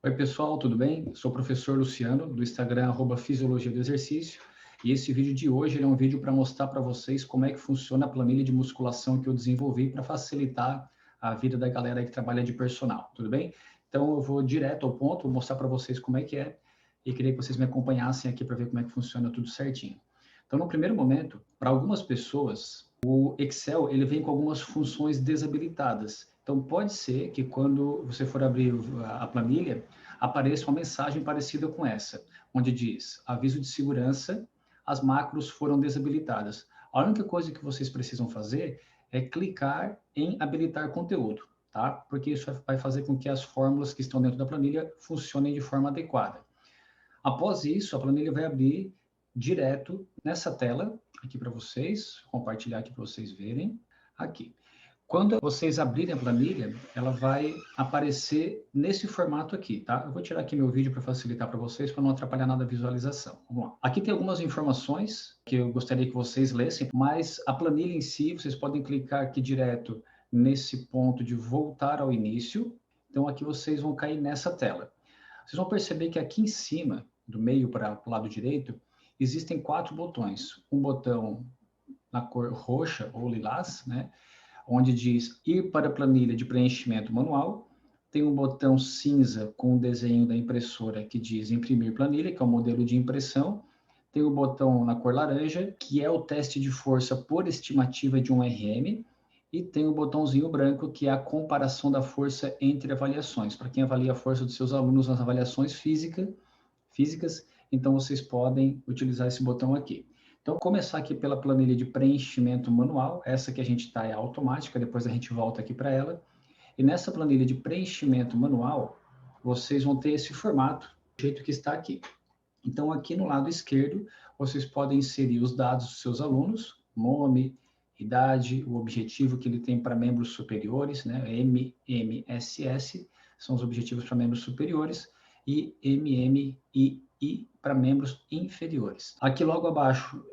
Oi, pessoal, tudo bem? Sou o professor Luciano, do Instagram, Fisiologia do Exercício, e esse vídeo de hoje é um vídeo para mostrar para vocês como é que funciona a planilha de musculação que eu desenvolvi para facilitar a vida da galera aí que trabalha de personal, tudo bem? Então, eu vou direto ao ponto, vou mostrar para vocês como é que é, e queria que vocês me acompanhassem aqui para ver como é que funciona tudo certinho. Então, no primeiro momento, para algumas pessoas, o Excel ele vem com algumas funções desabilitadas. Então, pode ser que quando você for abrir a planilha, apareça uma mensagem parecida com essa, onde diz: aviso de segurança, as macros foram desabilitadas. A única coisa que vocês precisam fazer é clicar em habilitar conteúdo, tá? Porque isso vai fazer com que as fórmulas que estão dentro da planilha funcionem de forma adequada. Após isso, a planilha vai abrir direto nessa tela aqui para vocês, compartilhar aqui para vocês verem, aqui. Quando vocês abrirem a planilha, ela vai aparecer nesse formato aqui, tá? Eu vou tirar aqui meu vídeo para facilitar para vocês, para não atrapalhar nada a visualização. Vamos lá. Aqui tem algumas informações que eu gostaria que vocês lessem, mas a planilha em si, vocês podem clicar aqui direto nesse ponto de voltar ao início. Então, aqui vocês vão cair nessa tela. Vocês vão perceber que aqui em cima, do meio para o lado direito, existem 4 botões. Um botão na cor roxa ou lilás, né? Onde diz ir para a planilha de preenchimento manual. Tem um botão cinza com o desenho da impressora que diz imprimir planilha, que é o modelo de impressão. Tem o botão na cor laranja, que é o teste de força por estimativa de um RM. E tem o botãozinho branco, que é a comparação da força entre avaliações. Para quem avalia a força dos seus alunos nas avaliações físicas, então vocês podem utilizar esse botão aqui. Então, começar aqui pela planilha de preenchimento manual, essa que a gente está é automática, depois a gente volta aqui para ela. E nessa planilha de preenchimento manual, vocês vão ter esse formato, do jeito que está aqui. Então, aqui no lado esquerdo, vocês podem inserir os dados dos seus alunos, nome, idade, o objetivo que ele tem para membros superiores, né? MMSS, são os objetivos para membros superiores, e MMII para membros inferiores. Aqui logo abaixo,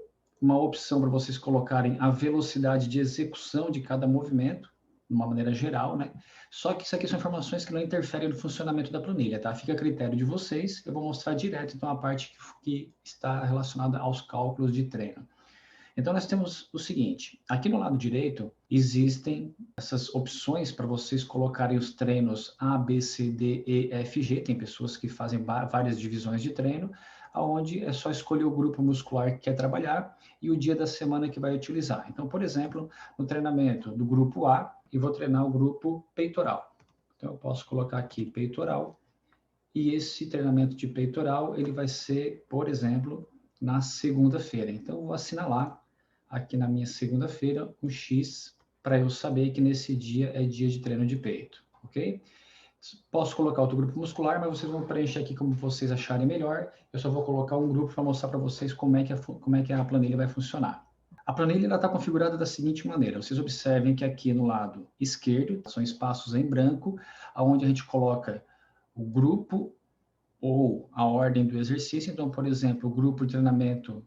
uma opção para vocês colocarem a velocidade de execução de cada movimento, de uma maneira geral, né? Só que isso aqui são informações que não interferem no funcionamento da planilha, tá? Fica a critério de vocês. Eu vou mostrar direto, então, a parte que está relacionada aos cálculos de treino. Então, nós temos o seguinte, aqui no lado direito, existem essas opções para vocês colocarem os treinos A, B, C, D, E, F, G. Tem pessoas que fazem várias divisões de treino, onde é só escolher o grupo muscular que quer trabalhar e o dia da semana que vai utilizar. Então, por exemplo, no treinamento do grupo A, eu vou treinar o grupo peitoral. Então, eu posso colocar aqui peitoral, e esse treinamento de peitoral, ele vai ser, por exemplo, na segunda-feira. Então, eu vou assinalar aqui na minha segunda-feira um X para eu saber que nesse dia é dia de treino de peito, ok? Posso colocar outro grupo muscular, mas vocês vão preencher aqui como vocês acharem melhor. Eu só vou colocar um grupo para mostrar para vocês como é que a planilha vai funcionar. A planilha está configurada da seguinte maneira. Vocês observem que aqui no lado esquerdo são espaços em branco, onde a gente coloca o grupo ou a ordem do exercício. Então, por exemplo, o grupo de treinamento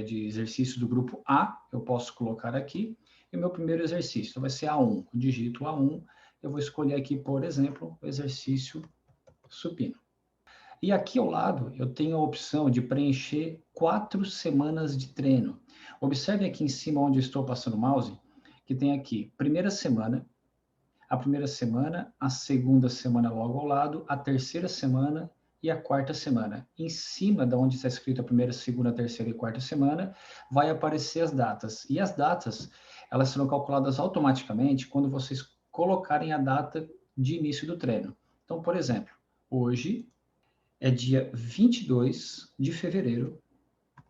de exercício do grupo A, eu posso colocar aqui. E o meu primeiro exercício então, vai ser A1. Eu digito A1, eu vou escolher aqui, por exemplo, o exercício supino. E aqui ao lado, eu tenho a opção de preencher 4 semanas de treino. Observe aqui em cima, onde eu estou passando o mouse, que tem aqui, primeira semana, a segunda semana logo ao lado, a terceira semana e a quarta semana. Em cima de onde está escrito a primeira, segunda, terceira e quarta semana, vai aparecer as datas. E as datas, elas serão calculadas automaticamente quando vocês colocarem a data de início do treino. Então, por exemplo, hoje é dia 22 de fevereiro,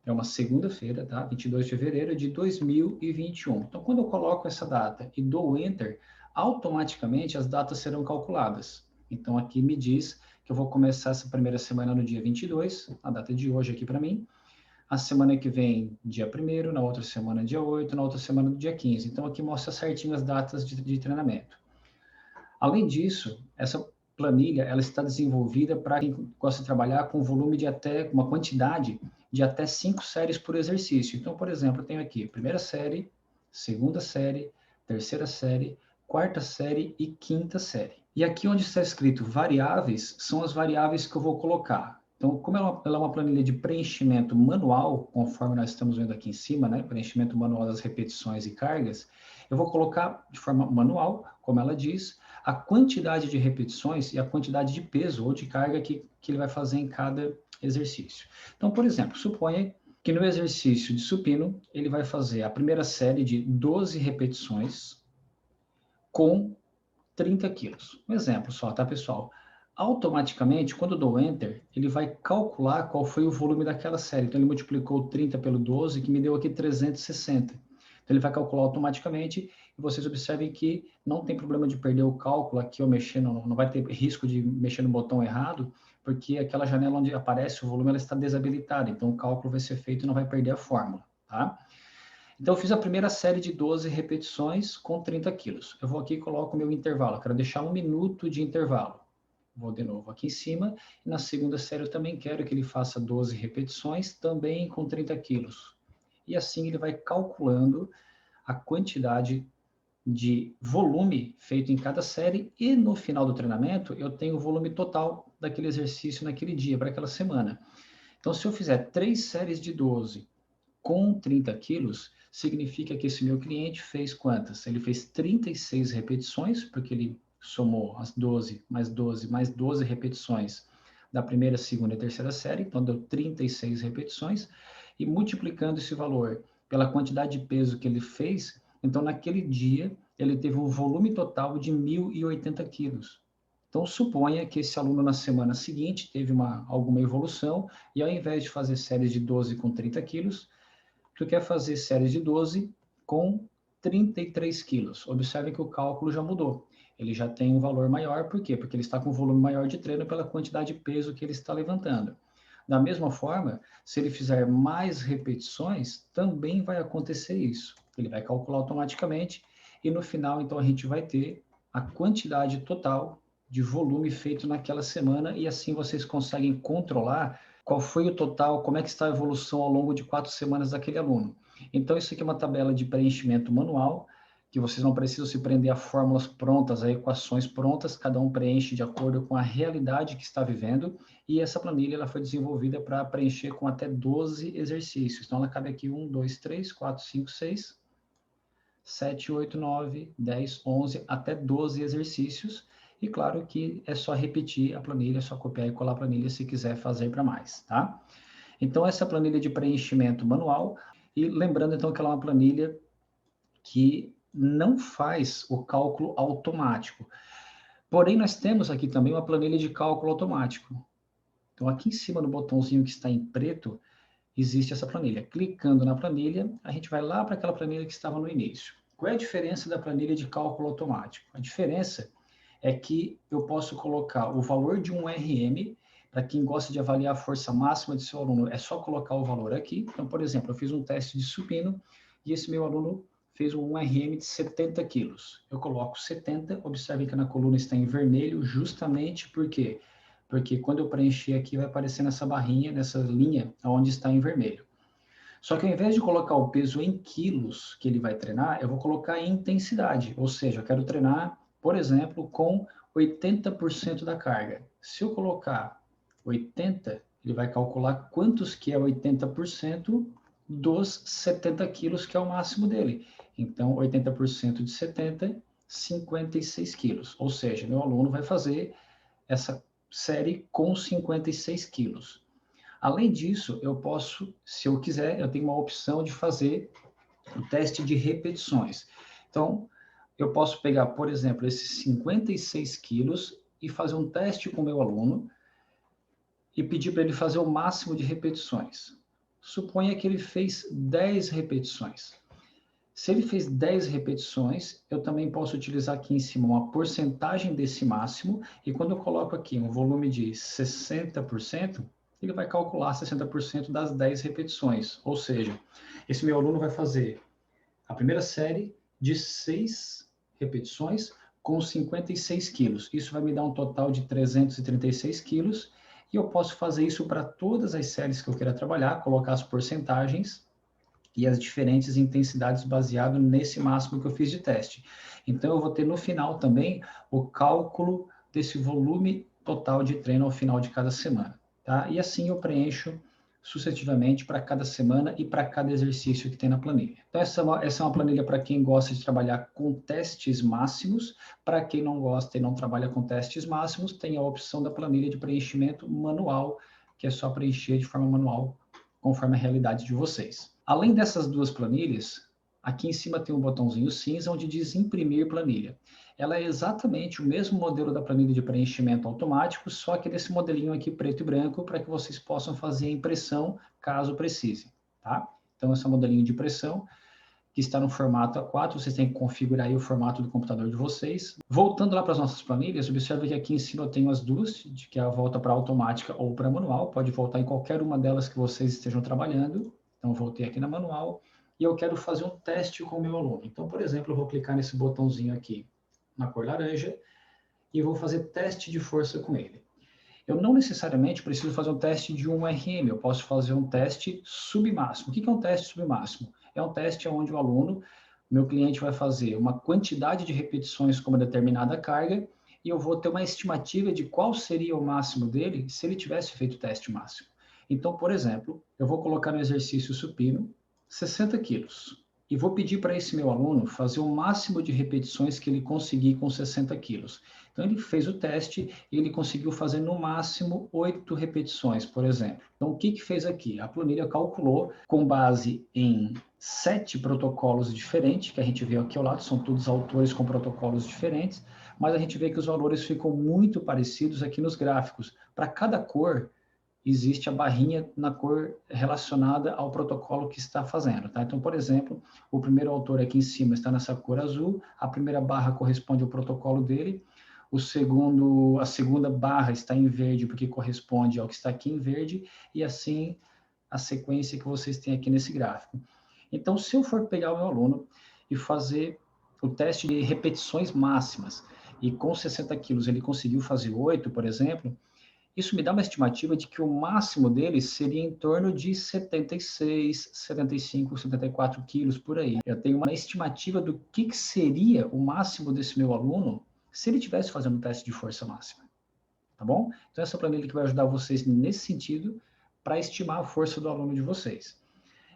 é uma segunda-feira, tá? 22 de fevereiro de 2021. Então, quando eu coloco essa data e dou Enter, automaticamente as datas serão calculadas. Então, aqui me diz que eu vou começar essa primeira semana no dia 22, a data de hoje aqui para mim. A semana que vem, dia 1º, na outra semana, dia 8, na outra semana, dia 15. Então, aqui mostra certinho as datas de treinamento. Além disso, essa planilha ela está desenvolvida para quem gosta de trabalhar com volume de até, uma quantidade de até 5 séries por exercício. Então, por exemplo, eu tenho aqui primeira série, segunda série, terceira série, quarta série e quinta série. E aqui onde está escrito variáveis, são as variáveis que eu vou colocar. Então, como ela é uma planilha de preenchimento manual, conforme nós estamos vendo aqui em cima, né? Preenchimento manual das repetições e cargas, eu vou colocar de forma manual, como ela diz, a quantidade de repetições e a quantidade de peso ou de carga que ele vai fazer em cada exercício. Então, por exemplo, suponha que no exercício de supino, ele vai fazer a primeira série de 12 repetições com 30 quilos. Um exemplo só, tá, pessoal? Automaticamente, quando eu dou Enter, ele vai calcular qual foi o volume daquela série. Então, ele multiplicou 30 pelo 12, que me deu aqui 360. Então, ele vai calcular automaticamente, e vocês observem que não tem problema de perder o cálculo aqui ou mexer, não vai ter risco de mexer no botão errado, porque aquela janela onde aparece o volume, ela está desabilitada. Então, o cálculo vai ser feito e não vai perder a fórmula, tá? Então, eu fiz a primeira série de 12 repetições com 30 quilos. Eu vou aqui e coloco o meu intervalo. Eu quero deixar 1 minuto de intervalo. Vou de novo aqui em cima. E na segunda série eu também quero que ele faça 12 repetições, também com 30 quilos. E assim ele vai calculando a quantidade de volume feito em cada série. E no final do treinamento, eu tenho o volume total daquele exercício naquele dia, para aquela semana. Então, se eu fizer 3 séries de 12 com 30 quilos, significa que esse meu cliente fez quantas? Ele fez 36 repetições, porque ele somou as 12 mais 12 mais 12 repetições da primeira, segunda e terceira série, então deu 36 repetições, e multiplicando esse valor pela quantidade de peso que ele fez, então naquele dia ele teve um volume total de 1.080 quilos. Então, suponha que esse aluno na semana seguinte teve alguma evolução, e ao invés de fazer séries de 12 com 30 quilos, tu quer fazer séries de 12 com 33 quilos. Observe que o cálculo já mudou. Ele já tem um valor maior, por quê? Porque ele está com um volume maior de treino pela quantidade de peso que ele está levantando. Da mesma forma, se ele fizer mais repetições, também vai acontecer isso. Ele vai calcular automaticamente e no final, então, a gente vai ter a quantidade total de volume feito naquela semana e assim vocês conseguem controlar qual foi o total, como é que está a evolução ao longo de 4 semanas daquele aluno. Então, isso aqui é uma tabela de preenchimento manual, que vocês não precisam se prender a fórmulas prontas, a equações prontas, cada um preenche de acordo com a realidade que está vivendo, e essa planilha ela foi desenvolvida para preencher com até 12 exercícios. Então, ela cabe aqui 1, 2, 3, 4, 5, 6, 7, 8, 9, 10, 11, até 12 exercícios. E claro que é só repetir a planilha, é só copiar e colar a planilha se quiser fazer para mais, tá? Então, essa planilha de preenchimento manual, e lembrando então que ela é uma planilha que não faz o cálculo automático. Porém, nós temos aqui também uma planilha de cálculo automático. Então, aqui em cima no botãozinho que está em preto, existe essa planilha. Clicando na planilha, a gente vai lá para aquela planilha que estava no início. Qual é a diferença da planilha de cálculo automático? A diferença é que eu posso colocar o valor de um RM, para quem gosta de avaliar a força máxima de seu aluno, é só colocar o valor aqui. Então, por exemplo, eu fiz um teste de supino e esse meu aluno fez um RM de 70 quilos. Eu coloco 70, observe que na coluna está em vermelho, justamente porque quando eu preencher aqui vai aparecer nessa barrinha, nessa linha, onde está em vermelho. Só que ao invés de colocar o peso em quilos que ele vai treinar, eu vou colocar em intensidade, ou seja, eu quero treinar, por exemplo, com 80% da carga. Se eu colocar 80, ele vai calcular quantos que é 80% dos 70 quilos, que é o máximo dele. Então, 80% de 70, 56 quilos. Ou seja, meu aluno vai fazer essa série com 56 quilos. Além disso, eu posso, se eu quiser, eu tenho uma opção de fazer o teste de repetições. Então, eu posso pegar, por exemplo, esses 56 quilos e fazer um teste com o meu aluno e pedir para ele fazer o máximo de repetições. Suponha que ele fez 10 repetições. Se ele fez 10 repetições, eu também posso utilizar aqui em cima uma porcentagem desse máximo, e quando eu coloco aqui um volume de 60%, ele vai calcular 60% das 10 repetições. Ou seja, esse meu aluno vai fazer a primeira série de 6 repetições com 56 quilos. Isso vai me dar um total de 336 quilos, e eu posso fazer isso para todas as séries que eu queira trabalhar, colocar as porcentagens, e as diferentes intensidades baseado nesse máximo que eu fiz de teste. Então, eu vou ter no final também o cálculo desse volume total de treino ao final de cada semana, tá? E assim eu preencho sucessivamente para cada semana e para cada exercício que tem na planilha. Então, essa é uma planilha para quem gosta de trabalhar com testes máximos. Para quem não gosta e não trabalha com testes máximos, tem a opção da planilha de preenchimento manual, que é só preencher de forma manual, conforme a realidade de vocês. Além dessas duas planilhas, aqui em cima tem um botãozinho cinza onde diz imprimir planilha. Ela é exatamente o mesmo modelo da planilha de preenchimento automático, só que desse modelinho aqui preto e branco, para que vocês possam fazer a impressão caso precisem, tá? Então, esse é o modelinho de impressão, que está no formato A4, vocês têm que configurar aí o formato do computador de vocês. Voltando lá para as nossas planilhas, observe que aqui em cima eu tenho as duas, que é a volta para automática ou para manual, pode voltar em qualquer uma delas que vocês estejam trabalhando. Então, voltei aqui na manual, e eu quero fazer um teste com o meu aluno. Então, por exemplo, eu vou clicar nesse botãozinho aqui, na cor laranja, e vou fazer teste de força com ele. Eu não necessariamente preciso fazer um teste de 1 RM, eu posso fazer um teste submáximo. O que é um teste submáximo? É um teste onde o aluno, meu cliente vai fazer uma quantidade de repetições com uma determinada carga, e eu vou ter uma estimativa de qual seria o máximo dele se ele tivesse feito o teste máximo. Então, por exemplo, eu vou colocar no exercício supino 60 quilos. E vou pedir para esse meu aluno fazer o máximo de repetições que ele conseguir com 60 quilos. Então, ele fez o teste e ele conseguiu fazer no máximo 8 repetições, por exemplo. Então, o que fez aqui? A planilha calculou com base em 7 protocolos diferentes, que a gente vê aqui ao lado, são todos autores com protocolos diferentes, mas a gente vê que os valores ficam muito parecidos aqui nos gráficos. Para cada cor, existe a barrinha na cor relacionada ao protocolo que está fazendo, tá? Então, por exemplo, o primeiro autor aqui em cima está nessa cor azul, a primeira barra corresponde ao protocolo dele, a segunda barra está em verde porque corresponde ao que está aqui em verde, e assim a sequência que vocês têm aqui nesse gráfico. Então, se eu for pegar o meu aluno e fazer o teste de repetições máximas, e com 60 quilos ele conseguiu fazer 8, por exemplo, isso me dá uma estimativa de que o máximo dele seria em torno de 76, 75, 74 quilos por aí. Eu tenho uma estimativa do que seria o máximo desse meu aluno se ele estivesse fazendo um teste de força máxima. Tá bom? Então, essa planilha que vai ajudar vocês nesse sentido para estimar a força do aluno de vocês.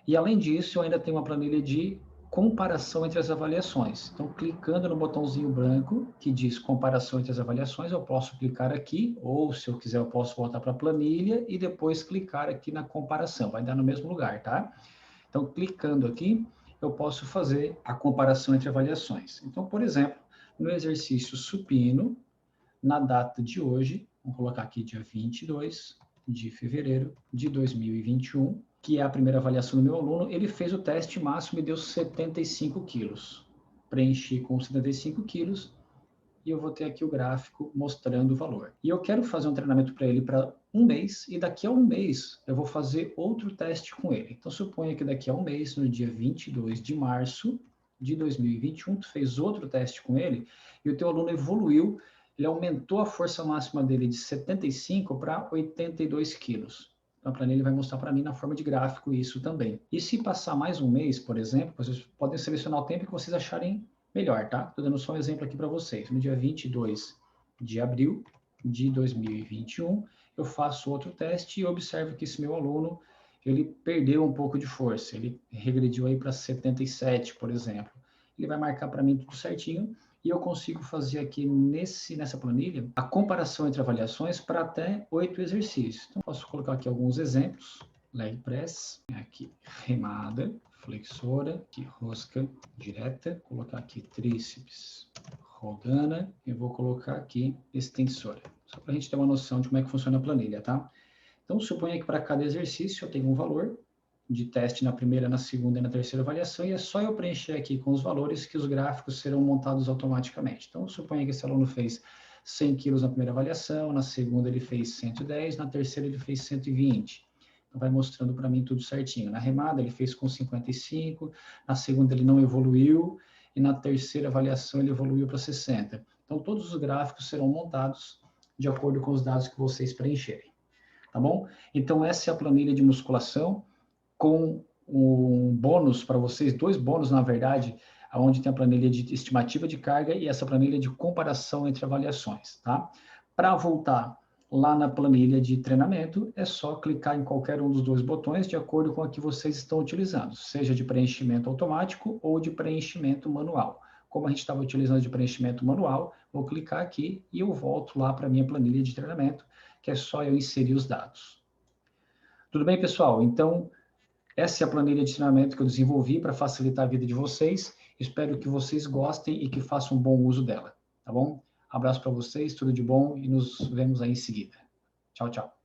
E, além disso, eu ainda tenho uma planilha de comparação entre as avaliações. Então, clicando no botãozinho branco que diz comparação entre as avaliações, eu posso clicar aqui, ou se eu quiser eu posso voltar para a planilha e depois clicar aqui na comparação, vai dar no mesmo lugar, tá? Então, clicando aqui, eu posso fazer a comparação entre avaliações. Então, por exemplo, no exercício supino, na data de hoje, vamos colocar aqui dia 22 de fevereiro de 2021, que é a primeira avaliação do meu aluno, ele fez o teste máximo e deu 75 quilos. Preenchi com 75 quilos e eu vou ter aqui o gráfico mostrando o valor. E eu quero fazer um treinamento para ele para um mês, e daqui a um mês eu vou fazer outro teste com ele. Então, suponha que daqui a um mês, no dia 22 de março de 2021, tu fez outro teste com ele e o teu aluno evoluiu, ele aumentou a força máxima dele de 75 para 82 quilos. Então, a planilha vai mostrar para mim na forma de gráfico isso também. E se passar mais um mês, por exemplo, vocês podem selecionar o tempo que vocês acharem melhor, tá? Estou dando só um exemplo aqui para vocês. No dia 22 de abril de 2021, eu faço outro teste e observo que esse meu aluno, ele perdeu um pouco de força. Ele regrediu aí para 77, por exemplo. Ele vai marcar para mim tudo certinho e eu consigo fazer aqui nessa planilha a comparação entre avaliações para até 8 exercícios. Então, posso colocar aqui alguns exemplos. Leg press, aqui remada, flexora, aqui rosca direta, colocar aqui tríceps, rodana, eu vou colocar aqui extensora, só para a gente ter uma noção de como é que funciona a planilha, tá? Então, suponha que para cada exercício eu tenho um valor de teste na primeira, na segunda e na terceira avaliação, e é só eu preencher aqui com os valores que os gráficos serão montados automaticamente. Então, suponha que esse aluno fez 100 quilos na primeira avaliação, na segunda ele fez 110, na terceira ele fez 120. Então, vai mostrando para mim tudo certinho. Na remada ele fez com 55, na segunda ele não evoluiu, e na terceira avaliação ele evoluiu para 60. Então, todos os gráficos serão montados de acordo com os dados que vocês preencherem. Tá bom? Então, essa é a planilha de musculação com um bônus para vocês, 2 bônus, na verdade, onde tem a planilha de estimativa de carga e essa planilha de comparação entre avaliações, tá? Para voltar lá na planilha de treinamento, é só clicar em qualquer um dos 2 botões de acordo com a que vocês estão utilizando, seja de preenchimento automático ou de preenchimento manual. Como a gente estava utilizando de preenchimento manual, vou clicar aqui e eu volto lá para a minha planilha de treinamento, que é só eu inserir os dados. Tudo bem, pessoal? Então, essa é a planilha de treinamento que eu desenvolvi para facilitar a vida de vocês. Espero que vocês gostem e que façam um bom uso dela, tá bom? Abraço para vocês, tudo de bom e nos vemos aí em seguida. Tchau, tchau.